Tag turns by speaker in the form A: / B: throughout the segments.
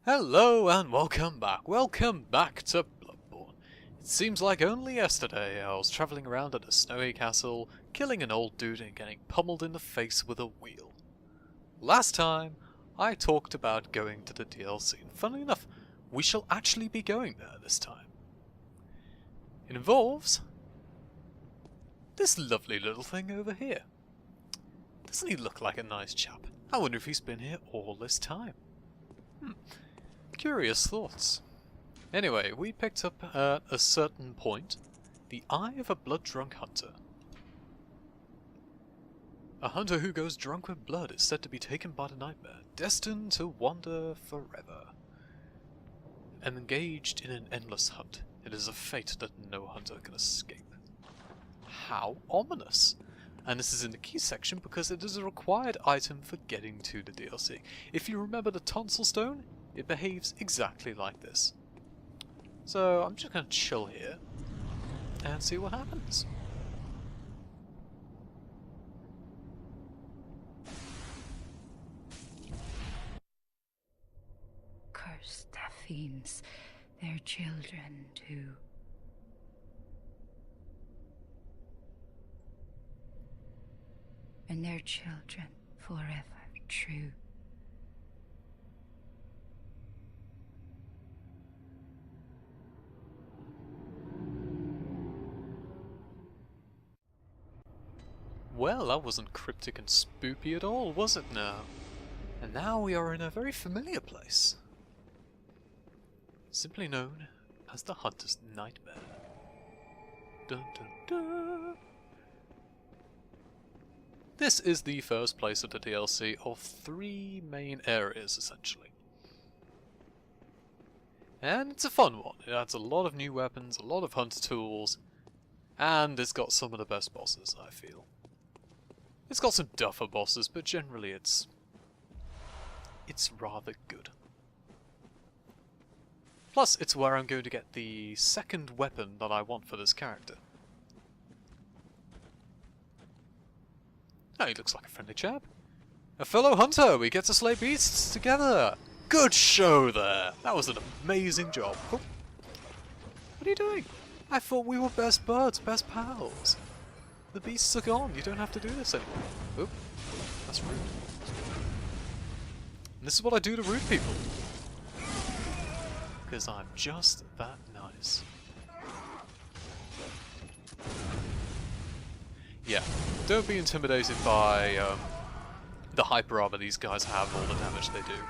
A: Hello and welcome back. Welcome back to Bloodborne. It seems like only yesterday I was travelling around at a snowy castle, killing an old dude and getting pummeled in the face with a wheel. Last time, I talked about going to the DLC, and funnily enough, we shall actually be going there this time. It involves this lovely little thing over here. Doesn't he look like a nice chap? I wonder if he's been here all this time. Curious thoughts. Anyway, we picked up at a certain point the eye of a blood-drunk hunter. A hunter who goes drunk with blood is said to be taken by the nightmare, destined to wander forever. And engaged in an endless hunt, it is a fate that no hunter can escape. How ominous! And this is in the key section because it is a required item for getting to the DLC. If you remember the tonsil stone, it behaves exactly like this. So I'm just going to chill here and see what happens.
B: Cursed fiends, their children too. And their children forever true.
A: Well, that wasn't cryptic and spoopy at all, was it now? And now we are in a very familiar place. Simply known as the Hunter's Nightmare. Dun dun dun! This is the first place of the DLC of 3 main areas, essentially. And it's a fun one. It adds a lot of new weapons, a lot of hunter tools, and it's got some of the best bosses, I feel. It's got some duffer bosses, but generally it's rather good. Plus, it's where I'm going to get the second weapon that I want for this character. Oh, he looks like a friendly chap. A fellow hunter! We get to slay beasts together! Good show there! That was an amazing job. Oh. What are you doing? I thought we were best buds, best pals. The beasts are gone. You don't have to do this anymore. Oop. That's rude. And this is what I do to rude people. Because I'm just that nice. Yeah, don't be intimidated by the hyper armor these guys have, all the damage they do.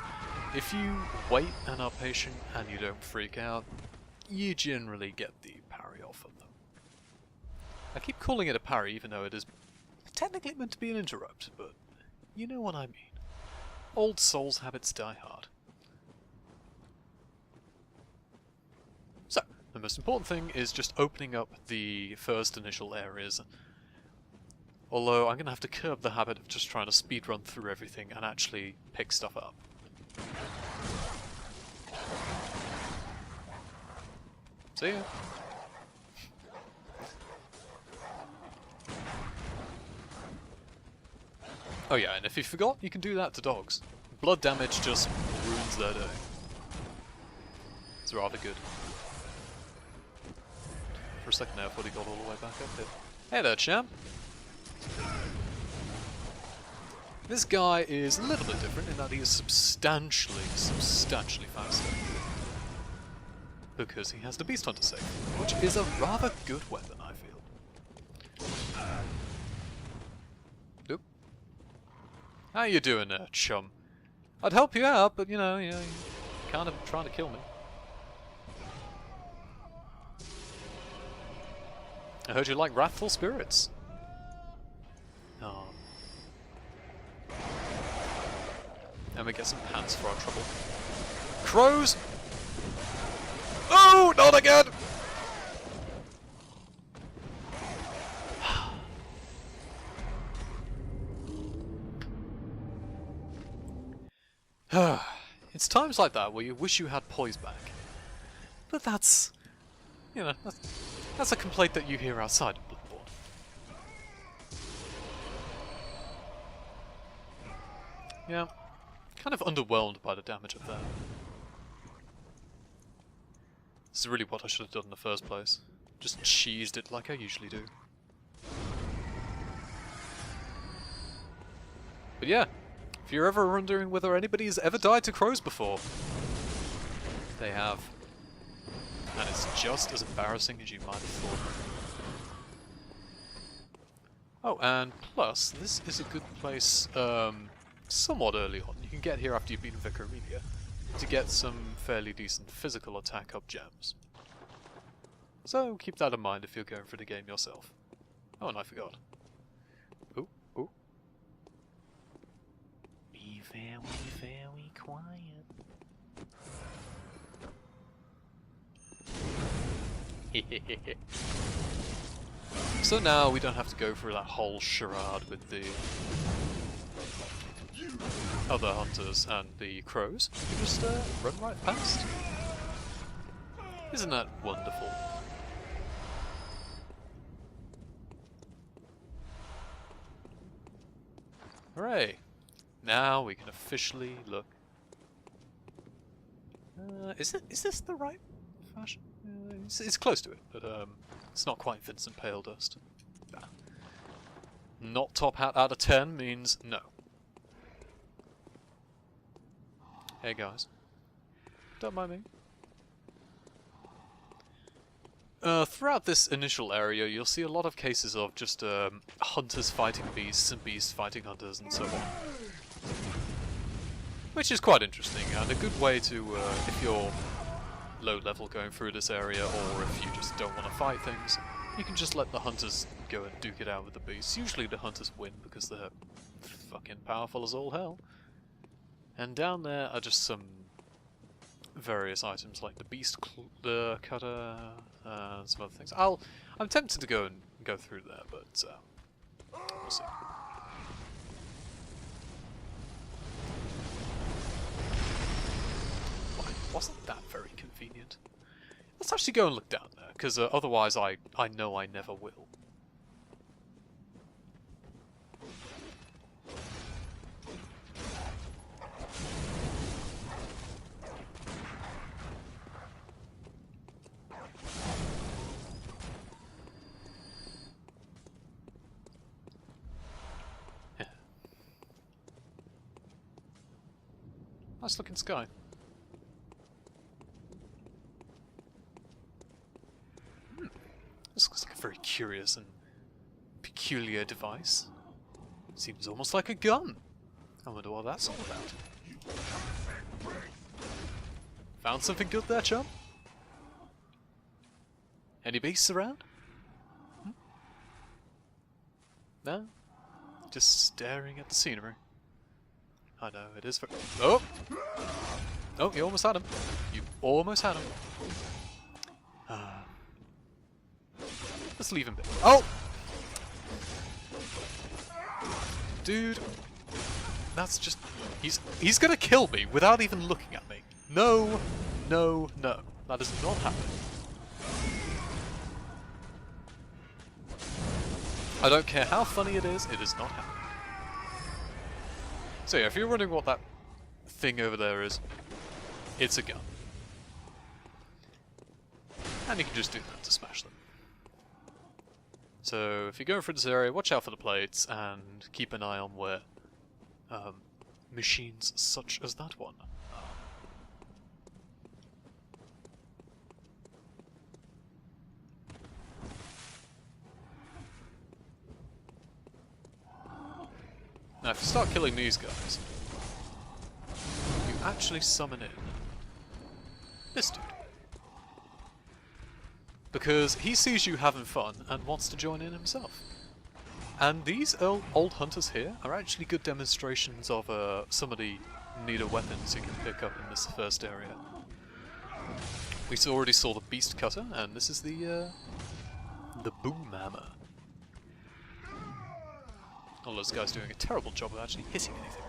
A: If you wait and are patient and you don't freak out, you generally get the parry off of them. I keep calling it a parry even though it is technically meant to be an interrupt, but you know what I mean. Old Souls habits die hard. So, the most important thing is just opening up the first initial areas. Although I'm going to have to curb the habit of just trying to speedrun through everything and actually pick stuff up. See ya! Oh yeah, and if you forgot, you can do that to dogs. Blood damage just ruins their day. It's rather good. For a second there, I thought he got all the way back up here. Hey there, champ! This guy is a little bit different in that he is substantially faster. Because he has the Beast Hunter save, which is a rather good weapon, I feel. Nope. How you doing there, chum? I'd help you out, but you know, you're kind of trying to kill me. I heard you like Wrathful Spirits. Oh. And we get some pants for our trouble. Crows! Oh, not again! It's times like that where you wish you had poise back. But that's, you know, that's a complaint that you hear outside of Bloodborne. Yeah, kind of underwhelmed by the damage of that. This is really what I should have done in the first place. Just cheesed it like I usually do. But yeah, if you're ever wondering whether anybody's ever died to crows before, they have. And it's just as embarrassing as you might have thought. Oh, and plus, this is a good place, somewhat early on. You can get here after you've beaten Vicaria to get some fairly decent physical attack up gems. So keep that in mind if you're going for the game yourself. Oh, and I forgot. Ooh, ooh. Be very, very quiet. So now we don't have to go through that whole charade with the other hunters and the crows. We can just run right past. Isn't that wonderful? Hooray! Now we can officially look. Is this the right fashion? It's close to it, but it's not quite Vincent Pale Dust. Nah. Not top hat out of 10 means no. Hey guys, don't mind me. Throughout this initial area, you'll see a lot of cases of just hunters fighting beasts and beasts fighting hunters and so on. Which is quite interesting and a good way to, if you're low level going through this area, or if you just don't want to fight things, you can just let the hunters go and duke it out with the beasts. Usually the hunters win because they're fucking powerful as all hell. And down there are just some various items like the beast cutter, and some other things. I'm tempted to go through there, but we'll see. Wasn't that very convenient? Let's actually go and look down there, because otherwise I know I never will. Yeah. Nice looking sky. This looks like a very curious and peculiar device. Seems almost like a gun. I wonder what that's all about. Found something good there, chum? Any beasts around? Hmm? No? Just staring at the scenery. I know, it is very... Oh! Oh, you almost had him. You almost had him. Let's leave him be. Oh! Dude. That's just... He's gonna kill me without even looking at me. No. No, no. That does not happen. I don't care how funny it is not happening. So yeah, if you're wondering what that thing over there is, it's a gun. And you can just do that to smash them. So if you're going through this area, watch out for the plates and keep an eye on where machines such as that one are. Now if you start killing these guys, you actually summon in this dude. Because he sees you having fun and wants to join in himself. And these old hunters here are actually good demonstrations of some of the neater weapons you can pick up in this first area. We already saw the beast cutter, and this is the boom hammer. All those guys doing a terrible job of actually hitting anything.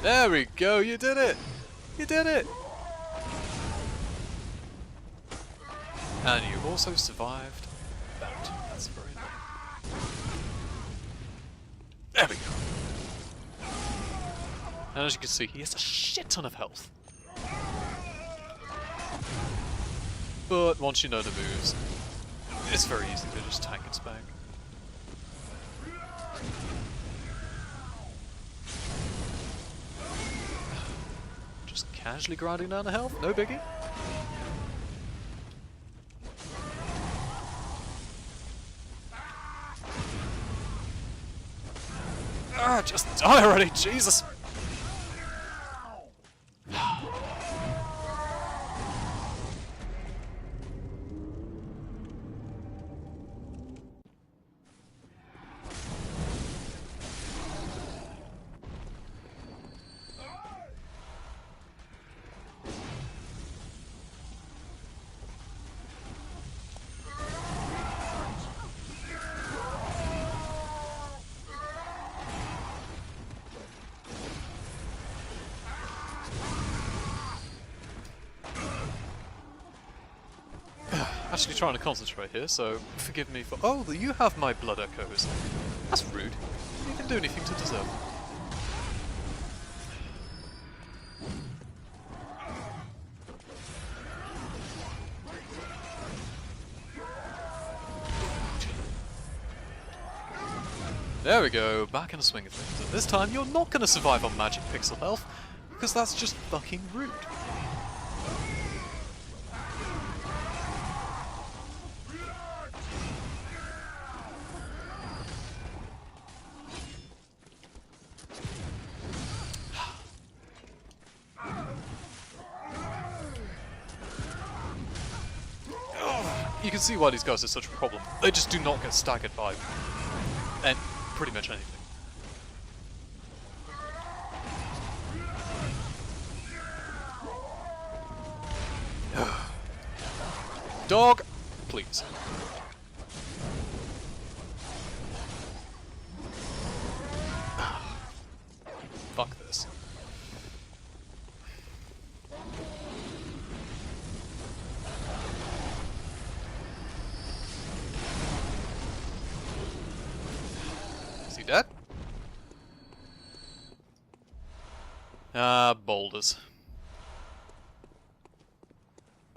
A: There we go, you did it! You did it! And you also survived that. That's very nice. There we go. And as you can see, he has a shit ton of health. but once you know the moves, it's very easy to just tank and spank. Just casually grinding down the health, no biggie. Ah, just die already, Jesus! Actually trying to concentrate here, so forgive me for— oh, you have my blood echoes. That's rude. You didn't do anything to deserve them. There we go, back in the swing of things. And this time you're not going to survive on magic pixel health, because that's just fucking rude. You can see why these guys are such a problem. They just do not get staggered by and pretty much anything. Dog, please. Fuck this. Is he dead? Ah, boulders.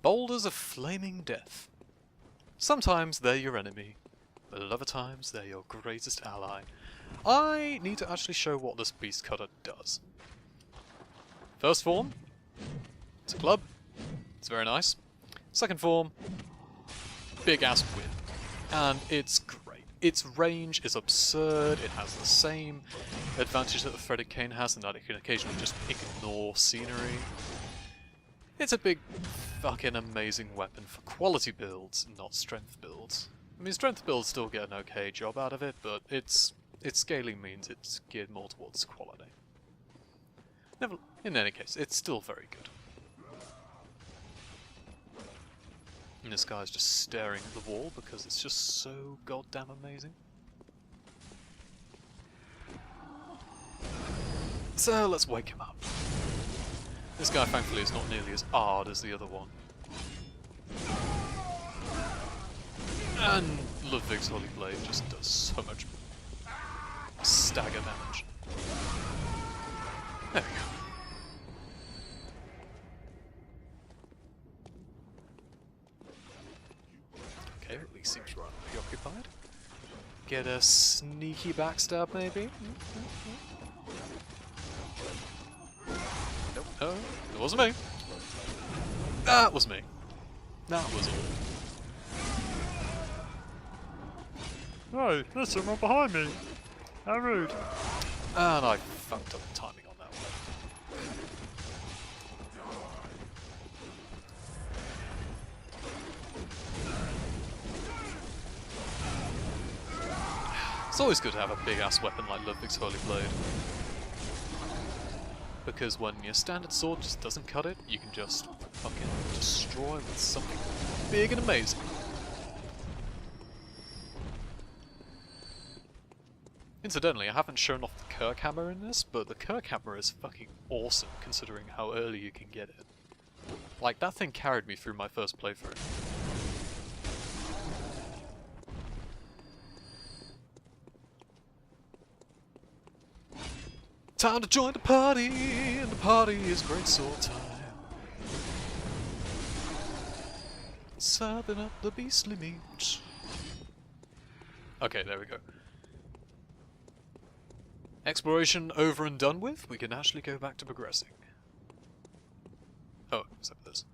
A: Boulders of flaming death. Sometimes they're your enemy, but at other times they're your greatest ally. I need to actually show what this beast cutter does. First form, it's a club. It's very nice. Second form, big ass whip. And it's great. Its range is absurd. It has the same advantage that the threaded cane has in that it can occasionally just ignore scenery. It's a big fucking amazing weapon for quality builds, not strength builds. I mean, strength builds still get an okay job out of it, but its scaling means it's geared more towards quality. In any case, it's still very good. And this guy's just staring at the wall because it's just so goddamn amazing. So let's wake him up. This guy thankfully is not nearly as hard as the other one. And Ludwig's Holy Blade just does so much stagger damage. There we go. Okay, at least seems rather preoccupied. Get a sneaky backstab maybe? Nope, no, it wasn't me. That was me. That was all.
C: Hey, there's someone behind me. How rude.
A: And I fucked up the timing on that one. It's always good to have a big ass weapon like Ludwig's Holy Blade. Because when your standard sword just doesn't cut it, you can just fucking destroy with something big and amazing. Incidentally, I haven't shown off the Kirk hammer in this, but the Kirk hammer is fucking awesome considering how early you can get it. Like, that thing carried me through my first playthrough. Time to join the party, and the party is great sword time. Serving up the beastly meat. Okay, there we go. Exploration over and done with. We can actually go back to progressing. Oh, except for this.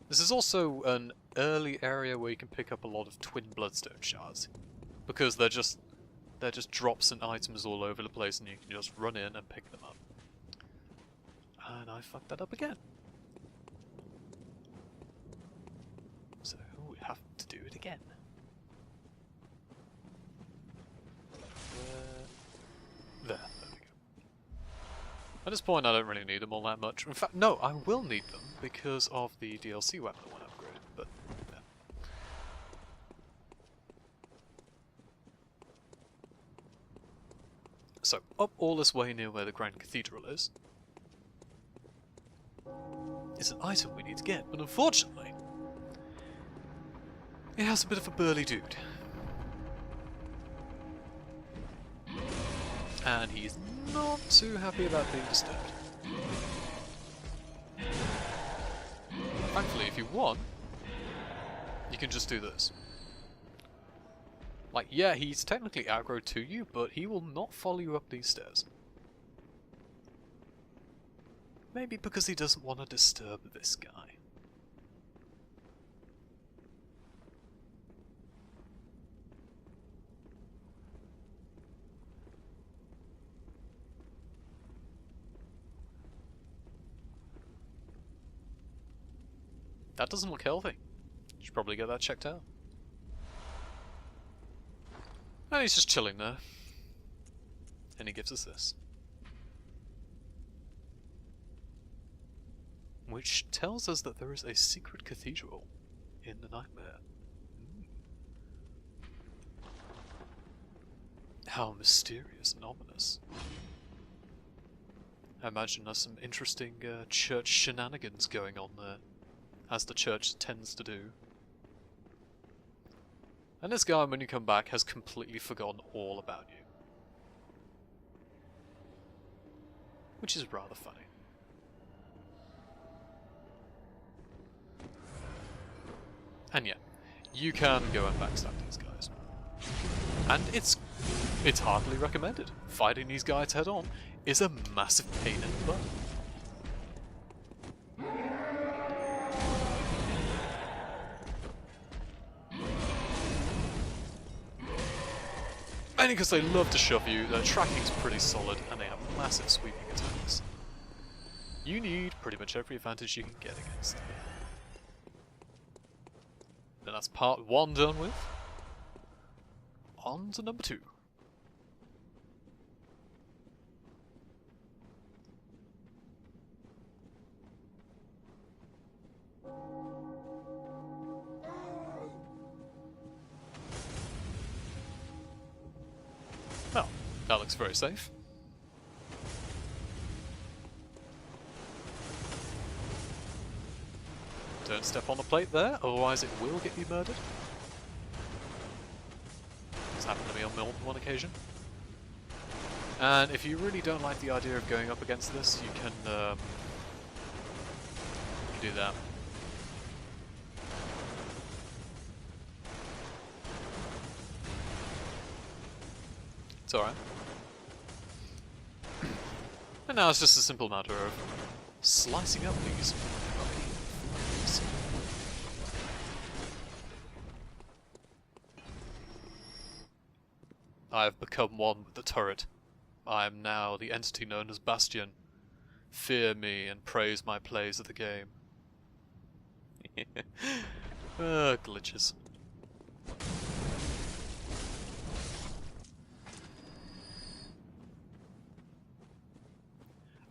A: This is also an early area where you can pick up a lot of twin bloodstone shards, because they're just drops and items all over the place, and you can just run in and pick them up. And I fucked that up again. So we have to do it again. There we go. At this point I don't really need them all that much. In fact, no, I will need them because of the DLC weapon I want to upgrade, but yeah. So, up all this way near where the Grand Cathedral is an item we need to get, but unfortunately it has a bit of a burly dude. And he's not too happy about being disturbed. Thankfully, if you want, you can just do this. Like, yeah, he's technically aggro to you, but he will not follow you up these stairs. Maybe because he doesn't want to disturb this guy. That doesn't look healthy. Should probably get that checked out. And he's just chilling there. And he gives us this. Which tells us that there is a secret cathedral in the Nightmare. How mysterious and ominous. I imagine there's some interesting church shenanigans going on there, as the church tends to do. And this guy, when you come back, has completely forgotten all about you. Which is rather funny. And yeah, you can go and backstab these guys. And it's hardly recommended. Fighting these guys head on is a massive pain in the butt. Mainly because they love to shove you, their tracking's pretty solid, and they have massive sweeping attacks. You need pretty much every advantage you can get against them. Then that's part 1 done with. On to number 2. Well, that looks very safe. Don't step on the plate there, otherwise it will get you murdered. It's happened to me on more than one occasion. And if you really don't like the idea of going up against this, you can do that. It's alright. And now it's just a simple matter of slicing up these fucking. I have become one with the turret. I am now the entity known as Bastion. Fear me and praise my plays of the game. Glitches.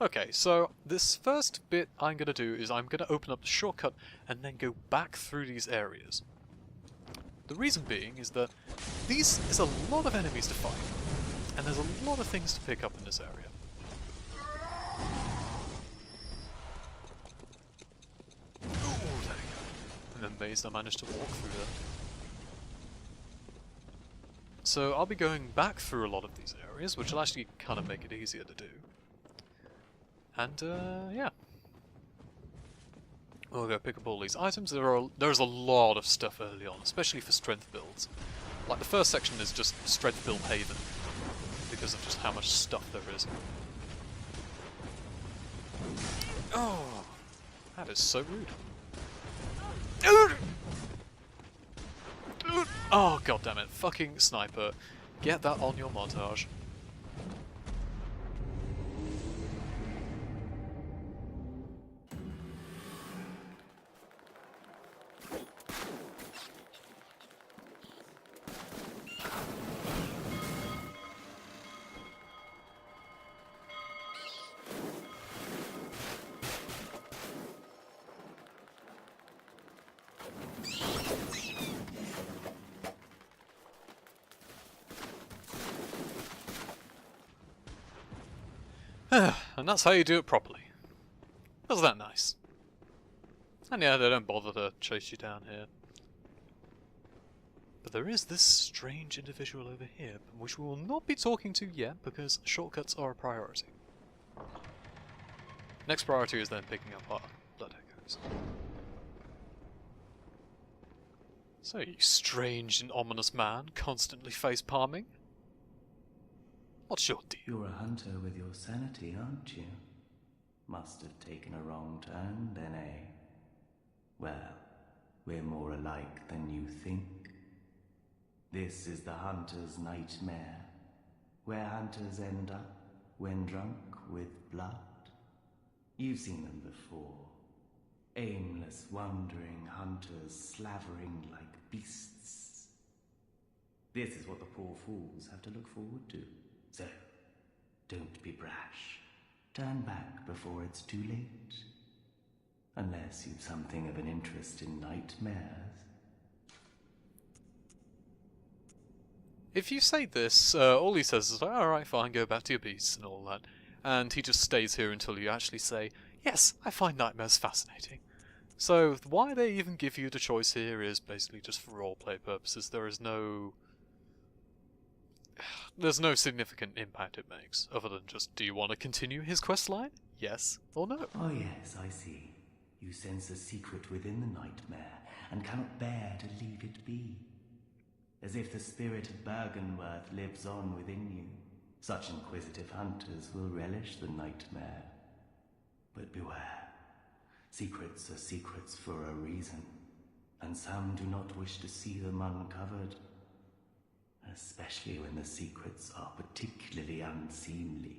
A: Okay, so this first bit I'm going to do is I'm going to open up the shortcut and then go back through these areas. The reason being is that these is a lot of enemies to fight, and there's a lot of things to pick up in this area. Oh, there we go. I'm amazed I managed to walk through that. So I'll be going back through a lot of these areas, which will actually kind of make it easier to do. And, yeah. We'll go pick up all these items. There's a lot of stuff early on, especially for strength builds. Like the first section is just strength build haven, because of just how much stuff there is. Oh, that is so rude. Oh, god damn it. Fucking sniper. Get that on your montage. And that's how you do it properly. Wasn't that nice? And yeah, they don't bother to chase you down here. But there is this strange individual over here, which we will not be talking to yet, because shortcuts are a priority. Next priority is then picking up our blood echoes. So, you strange and ominous man, constantly face-palming? What's your deal?
D: You're a hunter with your sanity, aren't you? Must have taken a wrong turn, then, eh? Well, we're more alike than you think. This is the hunter's nightmare, where hunters end up when drunk with blood. You've seen them before. Aimless, wandering hunters slavering like beasts. This is what the poor fools have to look forward to. So, don't be brash. Turn back before it's too late. Unless you've something of an interest in nightmares.
A: If you say this, all he says is, alright, fine, go back to your beasts and all that. And he just stays here until you actually say, yes, I find nightmares fascinating. So, why they even give you the choice here is basically just for roleplay purposes. There's no significant impact it makes, other than just, do you want to continue his quest line? Yes or no?
D: Oh yes, I see. You sense a secret within the nightmare, and cannot bear to leave it be. As if the spirit of Bergenworth lives on within you. Such inquisitive hunters will relish the nightmare. But beware. Secrets are secrets for a reason, and some do not wish to see them uncovered. Especially when the secrets are particularly unseemly.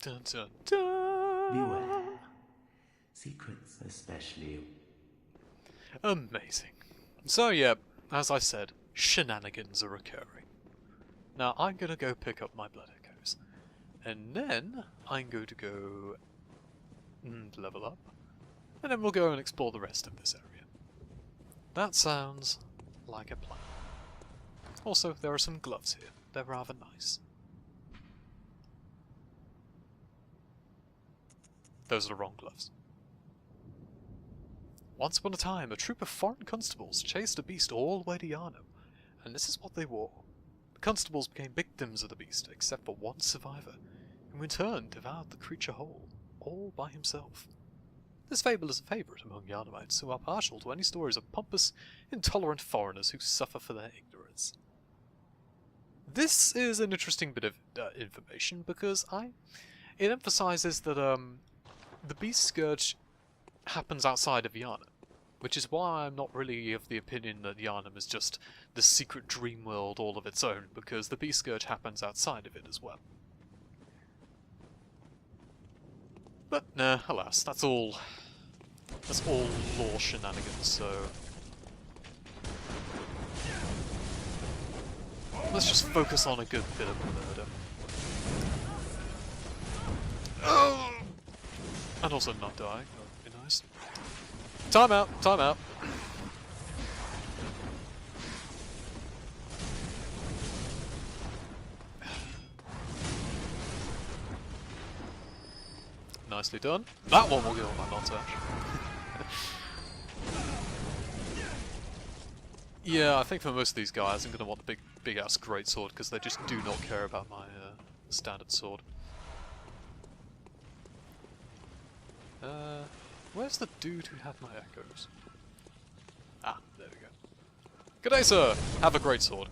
A: Dun dun dun!
D: Beware. Secrets especially.
A: Amazing. So yeah, as I said, shenanigans are occurring. Now I'm gonna go pick up my blood echoes. And then I'm going to go and level up. And then we'll go and explore the rest of this area. That sounds like a plan. Also, there are some gloves here. They're rather nice. Those are the wrong gloves. Once upon a time, a troop of foreign constables chased a beast all the way to Yharnam, and this is what they wore. The constables became victims of the beast, except for one survivor, who in turn devoured the creature whole, all by himself. This fable is a favourite among Yharnamites, who are partial to any stories of pompous, intolerant foreigners who suffer for their ignorance. This is an interesting bit of information, because it emphasises that the beast scourge happens outside of Yharnam, which is why I'm not really of the opinion that Yharnam is just the secret dream world all of its own, because the beast scourge happens outside of it as well. But nah, alas, that's all lore shenanigans, so let's just focus on a good bit of murder. Oh! And also not dying, that would be nice. Time out, time out. Nicely done. That one will go on my montage. Yeah, I think for most of these guys I'm going to want the big ass greatsword, because they just do not care about my standard sword. Where's the dude who had my echoes? Ah, there we go. Good day, sir! Have a great sword.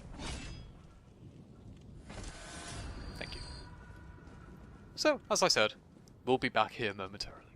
A: Thank you. So, as I said, we'll be back here momentarily.